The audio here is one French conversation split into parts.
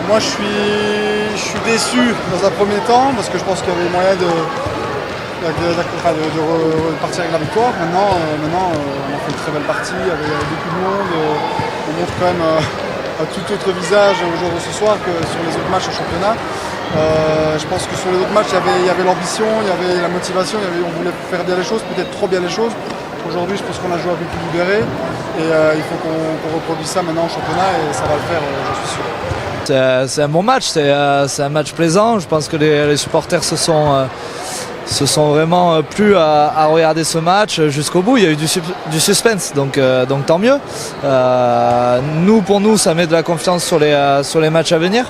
Moi je suis déçu dans un premier temps parce que je pense qu'il y avait moyen de repartir avec la victoire. Maintenant, on a fait une très belle partie avec beaucoup de monde. On montre quand même un tout autre visage au jour de ce soir que sur les autres matchs au championnat. Je pense que sur les autres matchs, il y avait l'ambition, il y avait la motivation, on voulait faire bien les choses, peut-être trop bien les choses. Aujourd'hui, je pense qu'on a joué un peu plus libéré et il faut qu'on reproduise ça maintenant au championnat et ça va le faire, j'en suis sûr. C'est un bon match, c'est un match plaisant. Je pense que les supporters se sont vraiment plu à regarder ce match jusqu'au bout. Il y a eu du suspense, donc tant mieux. Pour nous, ça met de la confiance sur les matchs à venir.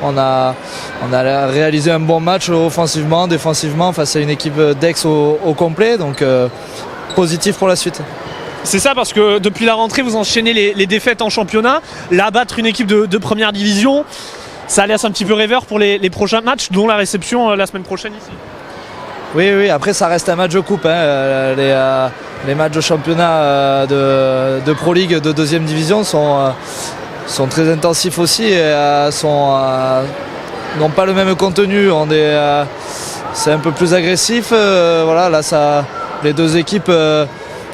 On a réalisé un bon match offensivement, défensivement face à une équipe d'Aix au complet, donc positif pour la suite. C'est ça, parce que depuis la rentrée, vous enchaînez les défaites en championnat. Là, battre une équipe de première division, ça laisse un petit peu rêveur pour les prochains matchs, dont la réception la semaine prochaine ici. Oui, après ça reste un match de coupe. Les matchs de championnat de Pro League de deuxième division sont très intensifs aussi et n'ont pas le même contenu. C'est un peu plus agressif. Les deux équipes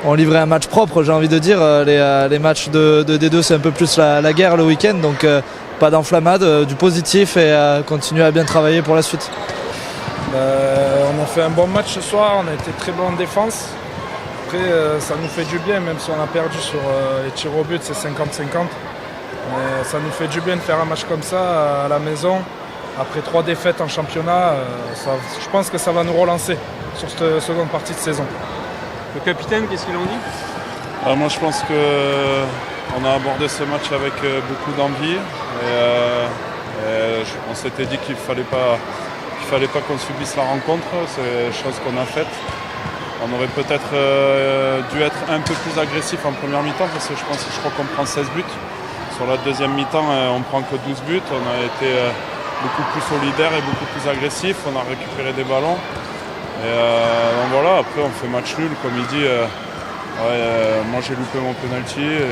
ont livré un match propre, j'ai envie de dire. Les matchs de D2, c'est un peu plus la guerre le week-end, donc pas d'enflammade, du positif et continuer à bien travailler pour la suite. On a fait un bon match ce soir, on a été très bon en défense. Après, ça nous fait du bien, même si on a perdu sur les tirs au but, c'est 50-50. Mais ça nous fait du bien de faire un match comme ça à la maison. Après 3 défaites en championnat, je pense que ça va nous relancer sur cette seconde partie de saison. Le capitaine, qu'est-ce qu'il en dit? Moi je pense qu'on a abordé ce match avec beaucoup d'envie. On s'était dit qu'il fallait pas qu'on subisse la rencontre, c'est chose qu'on a faite. On aurait peut-être dû être un peu plus agressif en première mi-temps parce que je crois qu'on prend 16 buts. Sur la deuxième mi-temps, on prend que 12 buts. On a été beaucoup plus solidaire et beaucoup plus agressif. On a récupéré des ballons. Et donc voilà, après on fait match nul, comme il dit. Moi j'ai loupé mon penalty.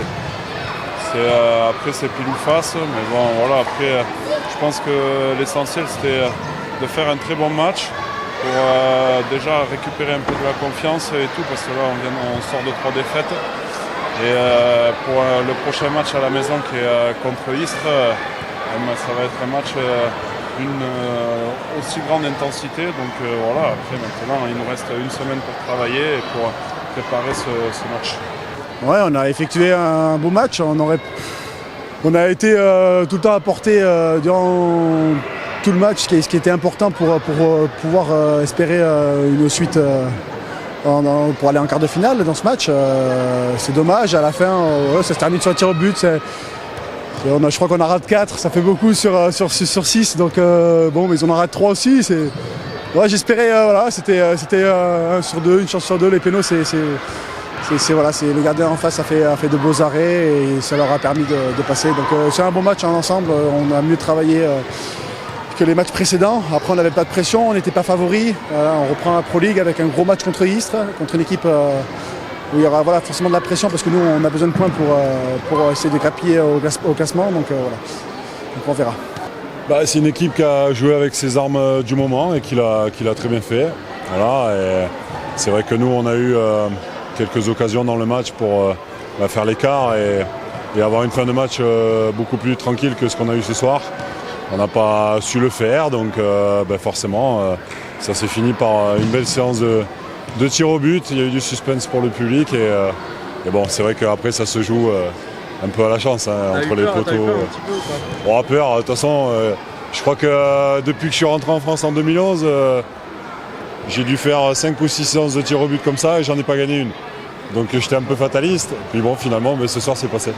Après c'est pile ou face, mais bon voilà, après je pense que l'essentiel c'était de faire un très bon match pour déjà récupérer un peu de la confiance et tout, parce que là on sort de 3 défaites. Et pour le prochain match à la maison qui est contre Istres, ça va être un match d'une aussi grande intensité. Donc voilà, après maintenant il nous reste une semaine pour travailler et pour préparer ce match. Ouais, on a effectué un beau match. On a été tout le temps apporté durant tout le match, ce qui était important pour pouvoir espérer une suite pour aller en quart de finale dans ce match. C'est dommage, à la fin, ça se termine sur un tir au but. Je crois qu'on en rate 4, ça fait beaucoup sur 6, donc mais ils en ratent 3 aussi. J'espérais, c'était 1 sur 2, une chance sur 2, les pénaux, le gardien en face a fait de beaux arrêts et ça leur a permis de passer. Donc c'est un bon match en ensemble, on a mieux travaillé que les matchs précédents. Après on n'avait pas de pression, on n'était pas favori. On reprend la Pro League avec un gros match contre Istres, contre une équipe où il y aura forcément de la pression parce que nous on a besoin de points pour essayer de grappiller au classement. Donc on verra. C'est une équipe qui a joué avec ses armes du moment et qui l'a très bien fait. Voilà, et c'est vrai que nous on a eu quelques occasions dans le match pour faire l'écart et avoir une fin de match beaucoup plus tranquille que ce qu'on a eu ce soir. On n'a pas su le faire, donc forcément ça s'est fini par une belle séance de tirs au but. Il y a eu du suspense pour le public et bon, c'est vrai qu'après ça se joue un peu à la chance entre les poteaux. On a peur, de toute façon, je crois que depuis que je suis rentré en France en 2011, j'ai dû faire 5 ou 6 séances de tirs au but comme ça et j'en ai pas gagné une. Donc j'étais un peu fataliste, puis bon finalement ce soir c'est passé.